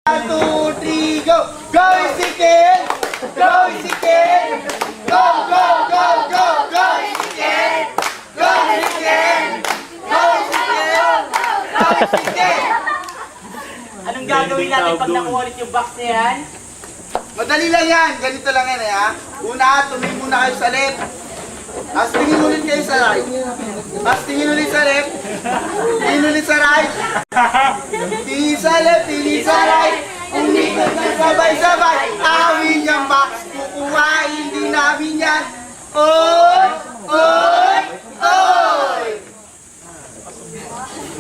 1, 2, 3, go! Go, Ezekiel! Go, Ezekiel! Go, go, go, go! Go, Ezekiel! Go, Ezekiel! Go, Ezekiel! Go, Ezekiel! Anong gagawin natin pag nakuha ulit yung box na yan? Madali lang yan. Ganito lang yan eh ha. Una, tumingin muna kayo sa left. Tapos tingin ulit kayo sa right. Tapos tingin ulit sa left. Tingin ulit sa right. Tingin sa left, tingin sa right. Umikot na sabay-sabay. Awin yung box. Kukuhain din namin yan. Oy! Oy! Oy!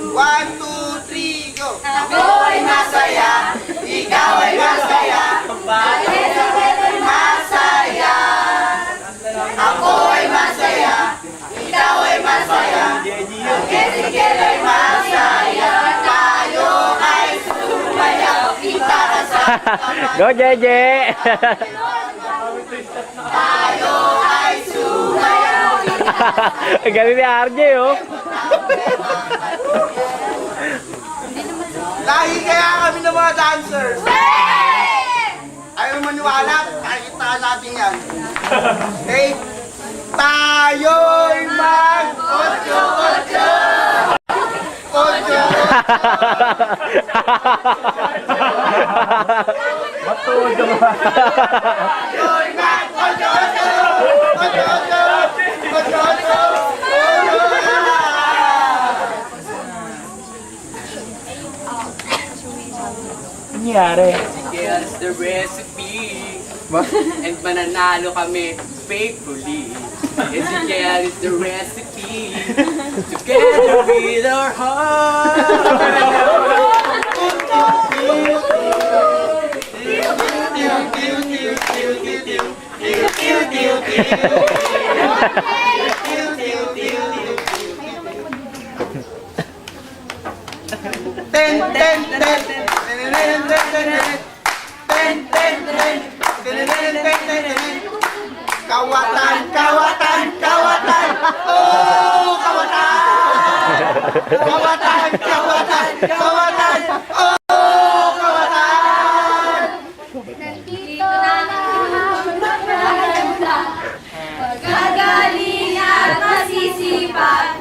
1, 2, 3, go! Ako ay masaya. Ikaw ay masaya. Bakit ako'y masaya? Ako ay masaya. Ikaw ay masaya. Ezekiel ay masaya. Tayo ay sumayaw. Go, Jeje! Tayo ay sumayaw. Ang galing ni RJ, oh. Lahi kaya kami ng mga dancers. Ayaw maniwala, nakikita natin yan. Okay? Tayo'y mag-otso-otso! Otso! Matudo ba? Tayo'y mag-otso-otso! Otso-otso! Otso-otso! Nangyari? Here's the recipe. And mananalo kami faithfully. Ezekiel is the recipe. Together with our Ten, ten, ten. Kawatan, kawatan, kawatan. Oh, kawatan. Kawatan, kawatan, kawatan. Oh, kawatan. Nandito na maganda, magagaling at masisipag.